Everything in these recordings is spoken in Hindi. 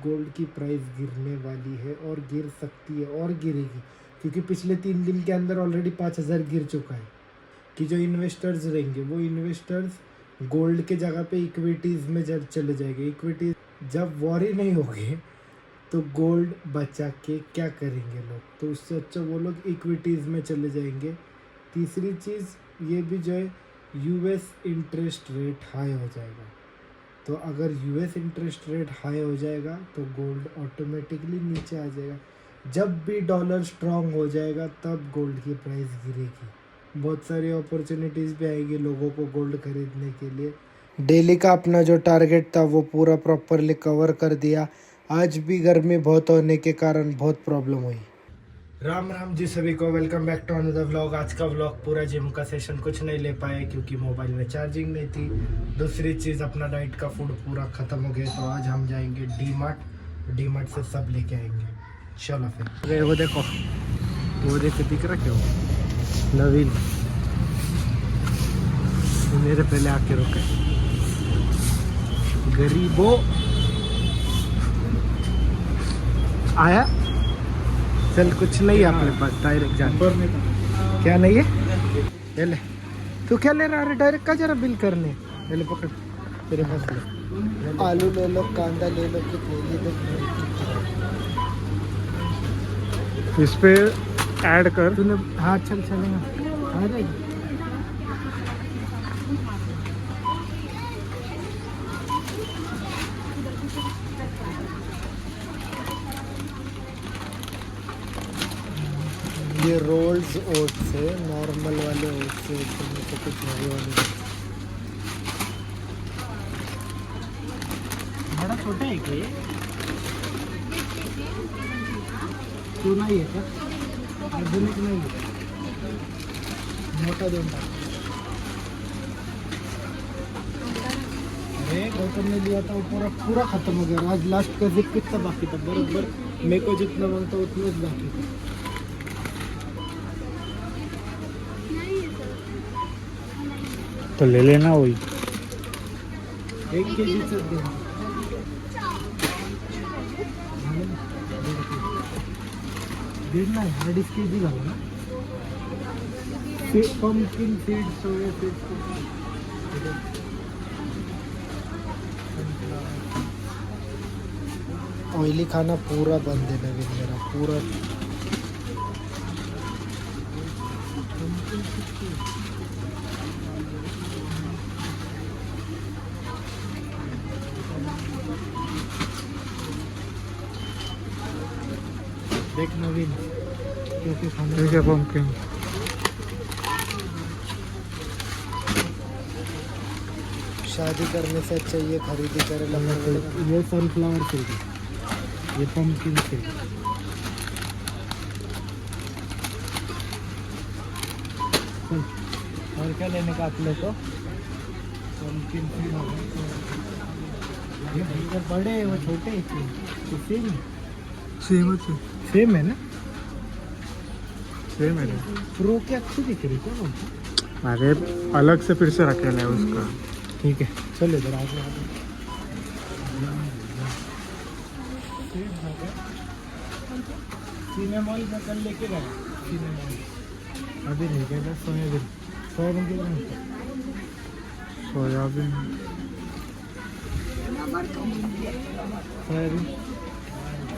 गोल्ड की प्राइस गिरने वाली है और गिर सकती है और गिरेगी, क्योंकि पिछले 3 दिन के अंदर ऑलरेडी 5,000 गिर चुका है। कि जो इन्वेस्टर्स रहेंगे वो इन्वेस्टर्स गोल्ड के जगह पे इक्विटीज़ में चले जाएंगे। इक्विटीज जब वॉर ही नहीं होगी तो गोल्ड बचा के क्या करेंगे लोग, तो उससे अच्छा वो लोग इक्विटीज़ में चले जाएंगे। तीसरी चीज़ ये भी जो है, यूएस इंटरेस्ट रेट हाई हो जाएगा। तो अगर यूएस इंटरेस्ट रेट हाई हो जाएगा तो गोल्ड ऑटोमेटिकली नीचे आ जाएगा। जब भी डॉलर स्ट्रांग हो जाएगा तब गोल्ड की प्राइस गिरेगी। बहुत सारी अपॉर्चुनिटीज़ भी आएगी लोगों को गोल्ड खरीदने के लिए। डेली का अपना जो टारगेट था वो पूरा प्रॉपरली कवर कर दिया। आज भी गर्मी बहुत होने के कारण बहुत प्रॉब्लम हुई। राम राम जी सभी को, welcome back to another vlog. आज का व्लॉग पूरा जिम का सेशन कुछ नहीं ले पाए क्योंकि मोबाइल में चार्जिंग नहीं थी। दूसरी चीज़ अपना डाइट का फूड पूरा ख़त्म हो गया, तो आज हम जाएंगे डी मार्ट से सब लेके आएंगे। चलो फिर। वो देखो दिख रहा क्यों नवीन मेरे पहले आके रुके। गरीबों आया चल, कुछ नहीं है अपने पास, डायरेक्ट जान क्या नहीं है। ले तू क्या ले रहा है डायरेक्ट का, जरा बिल करने ले पकड़ तेरे पास ले। आलू ले लो, कांदा ले लो, इस पे ऐड कर तूने। हाँ चल चलेगा, आ जाएगी। ये रोल्स ओट्स है, नॉर्मल वाले ओट्स है, इसमें तो कुछ नहीं वाले। बड़ा छोटा है क्या ये? तू नहीं है क्या? आधुनिक नहीं है, मोटा दोनों। अरे गौतम ने लिया था वो पूरा खत्म हो गया। आज लास्ट का जिप कितना बाकी था, बराबर मेरे को जितना मांगता उतना बाकी था। तो ले लेना वही 1 kg से दे। देना है 2.5 kg का ना। पंपकिन सीड्स, सोया सीड्स। ऑयली खाना पूरा बंद है नवीन मेरा, पूरा। देख नवीन कैसे खाना। ठीक है पंपकिन। शादी करने से अच्छा ये खरीदी करे लगा। ये सनफ्लावर सीड, ये पंपकिन सीड। और क्या लेने का आप लोग को? पंपकिन सीड हो गए। ये बड़े है वो छोटे हैं, सेम है ना? सेम है। प्रो की अच्छी दिख रही है। अरे अलग से फिर से रखेला है उसका। ठीक है चल इधर आगे। सिनेमॉल में कल लेके गया। सिनेमॉल अभी नहीं गया। सोयाबीन कितना? सोयाबीन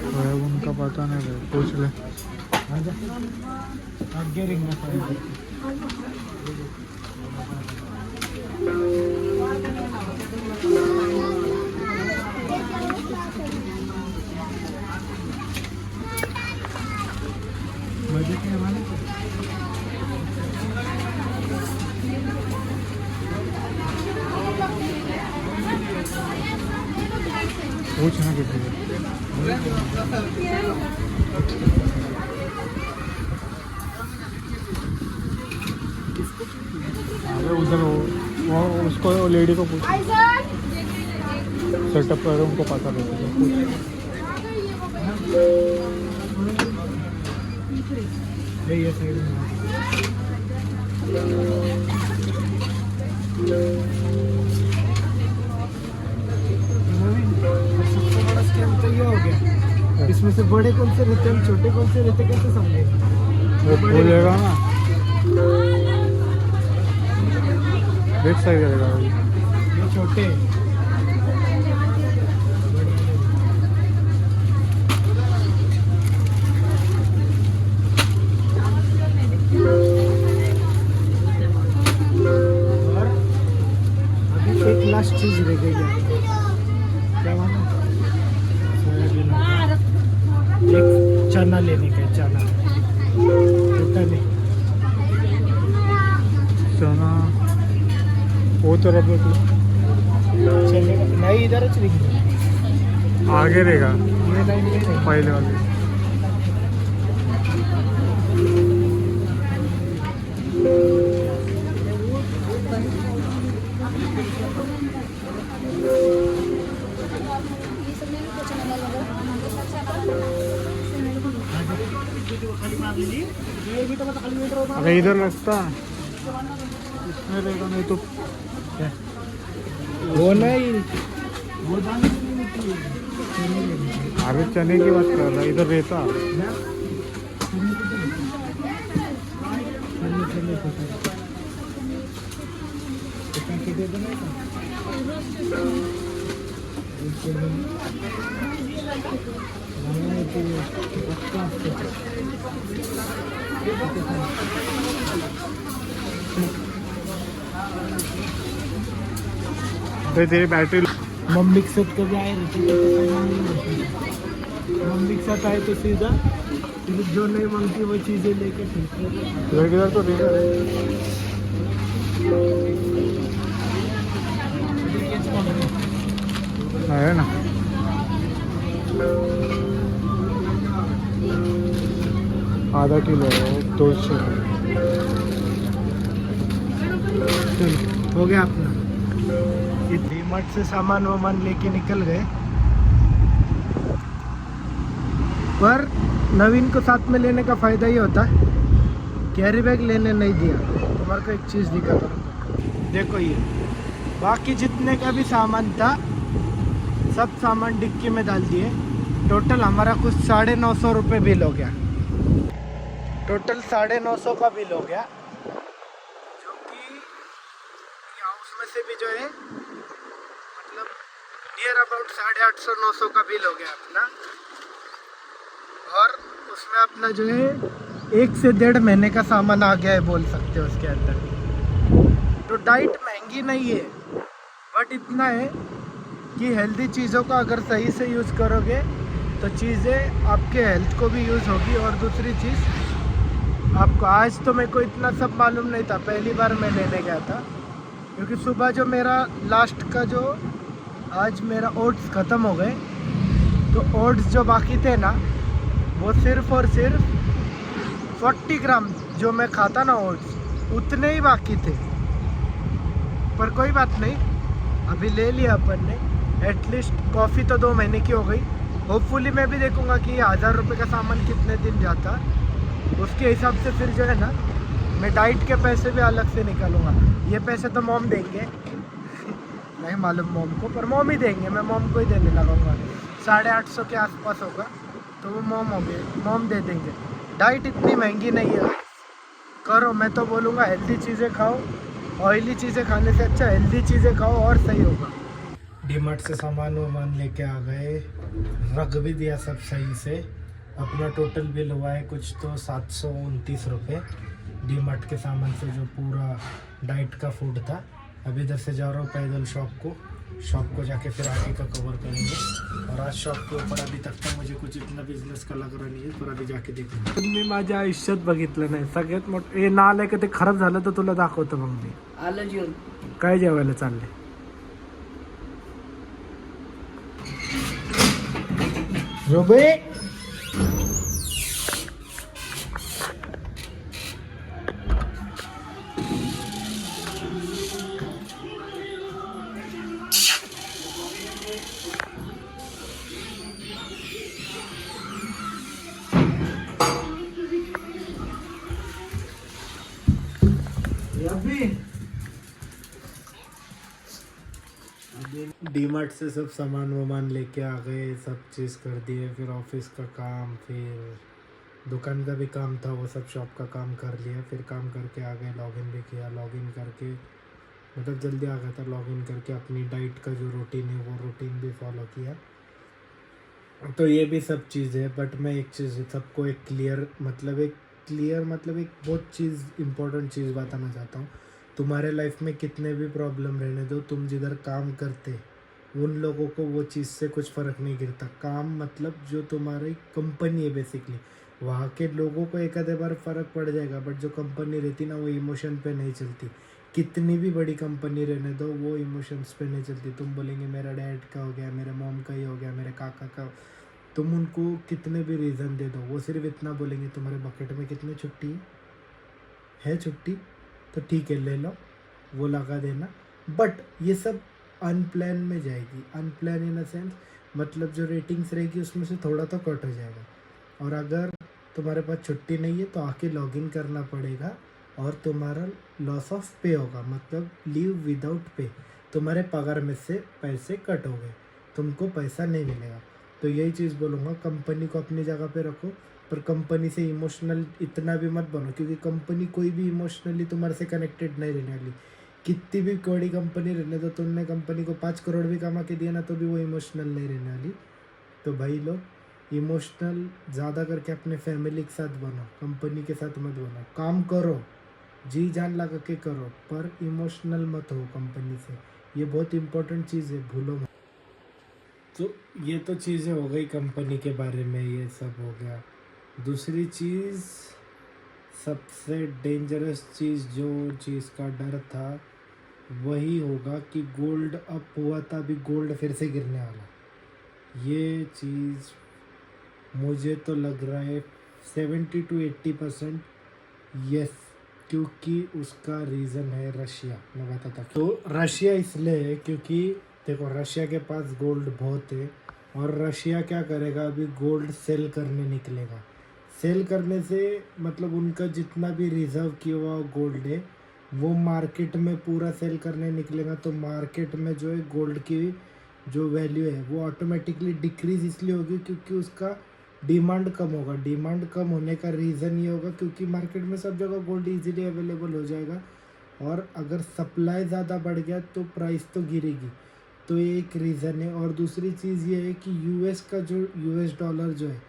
सोयाबीन का पता नहीं भाई, पूछ ले। आगे रिंग में बजट है हमारे। पूछना किसी को। अरे उधर वो उसको लेडी को पूछ, सेटअप करो, उनको पता लगेगा। ये साइड में सबसे बड़ा स्कैम तो ये हो गया। इसमें से बड़े कौन से रहते हैं, छोटे कौन से रहते, कैसे समझेंगे? वो बोलेगा ना, देख सही करेगा भाई। ये छोटे हैं। और अभी एक लास्ट चीज रह गई है, क्या माना? सोयाबीन होगा। एक चना लेने का है, चना छोटा नहीं। चना वो तरफ है तू, चने का नहीं, इधर चली आगे रहेगा ये लाइन में नहीं। पहले वाले। अगर इधर लगता इसमें रहेगा, नहीं तो वो नहीं, वो दाल नहीं मिलती है। चने लेने का। अरे चने की बात कर रहा, इधर रहता। चने पैसे दे देना का। भाई तेरी बैटरी मम्मी के साथ कभी आए रहते, मम्मी के साथ आए तो सीधा फिर जो नहीं मांगती वो चीजें लेके ठीक है। इधर तो रहेगा है ना। आधा किलो 200। हो गया अपना। ये डीमार्ट से सामान वामान लेके निकल गए, पर नवीन को साथ में लेने का फ़ायदा ये होता है, कैरी बैग लेने नहीं दिया। तुम्हारे को एक चीज़ दिखाता हूँ, देखो ये बाकी जितने का भी सामान था सब सामान डिक्की में डाल दिए। टोटल हमारा कुछ 950 रुपये बिल हो गया। टोटल 950 का बिल हो गया, जो कि हाउस में से भी जो है मतलब नियर अबाउट 850-900 का बिल हो गया अपना। और उसमें अपना जो है 1 से 1.5 महीने का सामान आ गया है बोल सकते हो उसके अंदर। तो डाइट महंगी नहीं है, बट इतना है कि हेल्दी चीज़ों का अगर सही से यूज़ करोगे तो चीज़ें आपके हेल्थ को भी यूज़ होगी। और दूसरी चीज़ आपको, आज तो मेरे को इतना सब मालूम नहीं था, पहली बार मैं लेने गया था, क्योंकि सुबह जो मेरा लास्ट का जो आज मेरा ओट्स ख़त्म हो गए, तो ओट्स जो बाकी थे ना वो सिर्फ़ और सिर्फ 40 ग्राम जो मैं खाता ना ओट्स उतने ही बाकी थे। पर कोई बात नहीं, अभी ले लिया अपन ने। एटलीस्ट कॉफ़ी तो 2 महीने की हो गई। होपफुली मैं भी देखूंगा कि 1000 रुपये का सामान कितने दिन जाता, उसके हिसाब से फिर जो है ना मैं डाइट के पैसे भी अलग से निकालूंगा। ये पैसे तो मॉम देंगे नहीं मालूम मॉम को, पर मॉम ही देंगे, मैं मॉम को ही देने लगाऊंगा। 850 के आसपास होगा तो वो मॉम हो गए, मॉम दे देंगे। डाइट इतनी महंगी नहीं है, करो। मैं तो बोलूँगा हेल्दी चीज़ें खाओ, ऑयली चीज़ें खाने से अच्छा हेल्दी चीज़ें खाओ और सही होगा। डीमार्ट से सामान वामान लेके आ गए, रख भी दिया सब सही से। अपना टोटल बिल हुआ है कुछ तो 729 रुपये डीमार्ट के सामान से, जो पूरा डाइट का फूड था। अभी इधर से जा रहा हूँ पैदल शॉप को जाके फिर आगे का कवर करेंगे। और आज शॉप के ऊपर अभी तक तो मुझे कुछ इतना बिझनेस का लग रहा नहीं है, पर अभी जाके देखूंगा। तुम्ही माझ्या आयुष्यात बघितलं नाही, सगळ्यात मोठं हे नाल आहे का, ते खराब झालं तर तुला दाखवतो मग मी। आलं जेवण. काय जेवायला चाललंय? रोबे डीमार्ट से सब सामान वामान लेके आ गए, सब चीज़ कर दिए, फिर ऑफिस का काम, फिर दुकान का भी काम था, वो सब शॉप का काम कर लिया, फिर काम करके आ गए, लॉगिन भी किया, लॉगिन करके मतलब जल्दी आ गया था, लॉगिन करके अपनी डाइट का जो रूटीन है वो रूटीन भी फॉलो किया। तो ये भी सब चीज़ है, बट मैं एक चीज़ सबको एक क्लियर मतलब एक बहुत चीज़ इम्पोर्टेंट चीज़ बताना चाहता हूँ। तुम्हारे लाइफ में कितने भी प्रॉब्लम रहने दो, तुम जिधर काम करते उन लोगों को वो चीज़ से कुछ फ़र्क नहीं गिरता। काम मतलब जो तुम्हारी कंपनी है बेसिकली, वहाँ के लोगों को एक आधे बार फ़र्क पड़ जाएगा, बट जो कंपनी रहती ना वो इमोशन पे नहीं चलती। कितनी भी बड़ी कंपनी रहने दो, वो इमोशंस पे नहीं चलती। तुम बोलेंगे मेरा डैड का हो गया, मेरे मॉम का ही हो गया, मेरे काका का, तुम उनको कितने भी रीज़न दे दो, वो सिर्फ इतना बोलेंगे तुम्हारे बकेट में कितनी छुट्टी है छुट्टी, तो ठीक है ले लो, वो लगा देना। बट ये सब अनप्लान में जाएगी। अनप्लान इन अ सेंस मतलब जो रेटिंग्स रहेगी उसमें से थोड़ा तो कट हो जाएगा। और अगर तुम्हारे पास छुट्टी नहीं है तो आके लॉगिन करना पड़ेगा, और तुम्हारा लॉस ऑफ पे होगा, मतलब लीव विदाउट पे। तुम्हारे पगार में से पैसे कट हो गए, तुमको पैसा नहीं मिलेगा। तो यही चीज़ बोलूँगा, कंपनी को अपनी जगह पे रखो, पर कंपनी से इमोशनल इतना भी मत बनो, क्योंकि कंपनी कोई भी इमोशनली तुम्हारे से कनेक्टेड नहीं रहने वाली। कितनी भी बड़ी कंपनी रहने दो, तुमने कंपनी को 5 करोड़ भी कमा के दिया ना तो भी वो इमोशनल नहीं रहने वाली। तो भाई लोग इमोशनल ज़्यादा करके अपने फैमिली के साथ बनो, कंपनी के साथ मत बनो। काम करो, जी जान लगा के करो, पर इमोशनल मत हो कंपनी से। ये बहुत इंपॉर्टेंट चीज़ है, भूलो मत। तो ये तो चीज़ें हो गई कंपनी के बारे में, ये सब हो गया। दूसरी चीज़, सबसे डेंजरस चीज़, जो चीज़ का डर था वही होगा कि गोल्ड अप हुआ था, अभी गोल्ड फिर से गिरने वाला। ये चीज़ मुझे तो लग रहा है 70 to 80% यस, क्योंकि उसका रीज़न है रशिया। मैं बताता हूँ। तो रशिया इसलिए है क्योंकि देखो, रशिया के पास गोल्ड बहुत है, और रशिया क्या करेगा, अभी गोल्ड सेल करने निकलेगा। सेल करने से मतलब उनका जितना भी रिजर्व किया हुआ गोल्ड है वो मार्केट में पूरा सेल करने निकलेगा। तो मार्केट में जो है गोल्ड की जो वैल्यू है वो ऑटोमेटिकली डिक्रीज इसलिए होगी क्योंकि उसका डिमांड कम होगा। डिमांड कम होने का रीज़न ये होगा क्योंकि मार्केट में सब जगह गोल्ड इजीली अवेलेबल हो जाएगा, और अगर सप्लाई ज़्यादा बढ़ गया तो प्राइस तो गिरेगी। तो ये एक रीज़न है। और दूसरी चीज़ ये है कि यूएस का जो यूएस डॉलर जो है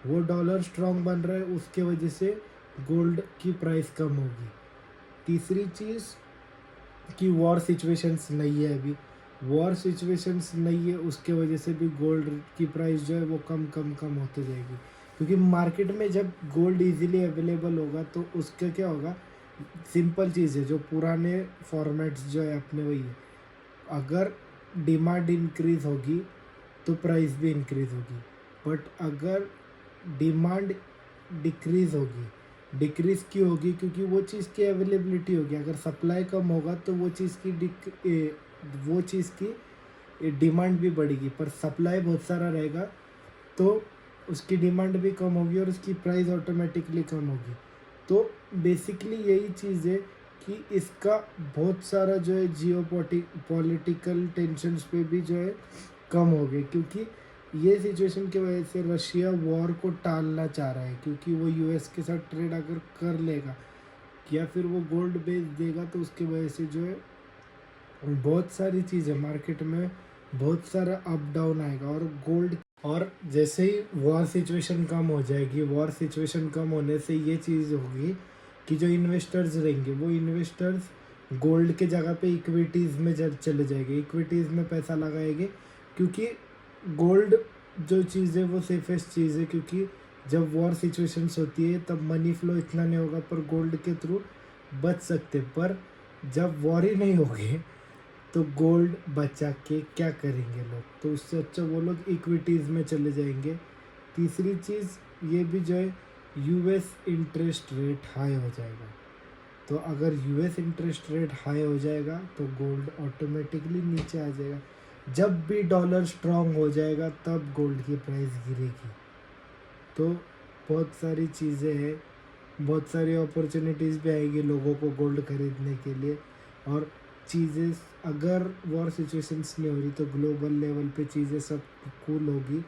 वो डॉलर स्ट्रॉन्ग बन रहा है, उसके वजह से गोल्ड की प्राइस कम होगी। तीसरी चीज़ कि वॉर सिचुएशंस नहीं है, अभी वॉर सिचुएशंस नहीं है, उसके वजह से भी गोल्ड की प्राइस जो है वो कम कम कम होते जाएगी। क्योंकि मार्केट में जब गोल्ड इजीली अवेलेबल होगा तो उसका क्या होगा, सिंपल चीज़ है, जो पुराने फॉर्मेट्स जो है अपने वही है। अगर डिमांड इंक्रीज होगी तो प्राइस भी इंक्रीज होगी, बट अगर डिमांड डिक्रीज होगी, डिक्रीज क्यों होगी, क्योंकि वो चीज़ की अवेलेबिलिटी होगी। अगर सप्लाई कम होगा तो वो चीज़ की डिमांड भी बढ़ेगी, पर सप्लाई बहुत सारा रहेगा तो उसकी डिमांड भी कम होगी और उसकी प्राइस ऑटोमेटिकली कम होगी। तो बेसिकली यही चीज़ है कि इसका बहुत सारा जो है पॉलिटिकल टेंशन्स पे भी जो है कम हो गए, क्योंकि ये सिचुएशन की वजह से रशिया वॉर को टालना चाह रहा है। क्योंकि वो यूएस के साथ ट्रेड अगर कर लेगा या फिर वो गोल्ड बेच देगा तो उसकी वजह से जो है बहुत सारी चीज़ें मार्केट में बहुत सारा अप डाउन आएगा। और गोल्ड, और जैसे ही वॉर सिचुएशन कम हो जाएगी, वॉर सिचुएशन कम होने से ये चीज़ होगी कि जो इन्वेस्टर्स रहेंगे वो इन्वेस्टर्स गोल्ड के जगह पे इक्विटीज़ में चले जाएंगे, इक्विटीज़ में पैसा लगाएंगे। क्योंकि गोल्ड जो चीज़ है वो सेफेस्ट चीज़ है, क्योंकि जब वॉर सिचुएशंस होती है तब मनी फ्लो इतना नहीं होगा, पर गोल्ड के थ्रू बच सकते। पर जब वॉर ही नहीं होगी तो गोल्ड बचा के क्या करेंगे लोग, तो उससे अच्छा वो लोग इक्विटीज़ में चले जाएंगे। तीसरी चीज़ ये भी जो है, यूएस इंटरेस्ट रेट हाई हो जाएगा। तो अगर यूएस इंटरेस्ट रेट हाई हो जाएगा तो गोल्ड ऑटोमेटिकली नीचे आ जाएगा। जब भी डॉलर स्ट्रांग हो जाएगा तब गोल्ड की प्राइस गिरेगी। तो बहुत सारी चीज़ें हैं, बहुत सारी अपॉर्चुनिटीज़ भी आएगी लोगों को गोल्ड खरीदने के लिए। और चीज़ें, अगर वॉर सिचुएशंस नहीं हो रही तो ग्लोबल लेवल पे चीज़ें सब कूल होगी,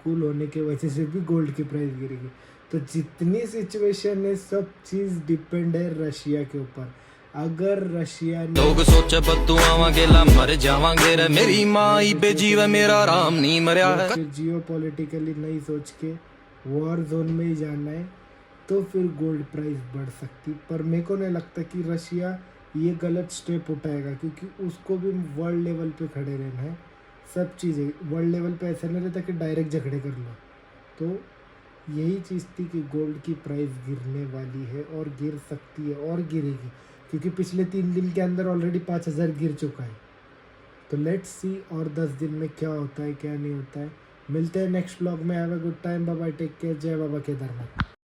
कूल होने की वजह से भी गोल्ड की प्राइस गिरेगी। तो जितनी सिचुएशन है सब चीज़ डिपेंड है रशिया के ऊपर। अगर रशिया ने लोग सोचे बदुआवां गेला मर जावांगे रे मेरी माई बेजीव मेरा राम नहीं मरया है। फिर जियो पॉलिटिकली नहीं सोच के वॉर जोन में ही जाना है तो फिर गोल्ड प्राइस बढ़ सकती। पर मेरे को नहीं लगता कि रशिया ये गलत स्टेप उठाएगा, क्योंकि उसको भी वर्ल्ड लेवल पे खड़े रहना है। सब चीज़ें वर्ल्ड लेवल पे ऐसा नहीं रहता कि डायरेक्ट झगड़े कर लो। तो यही चीज़ थी कि गोल्ड की प्राइस गिरने वाली है और गिर सकती है और गिरेगी, क्योंकि पिछले 3 दिन के अंदर ऑलरेडी 5,000 गिर चुका है। तो लेट्स सी और 10 दिन में क्या होता है क्या नहीं होता है। मिलते हैं नेक्स्ट ब्लॉग में। Have a good time, bye bye, take care, जय बाबा केदारनाथ।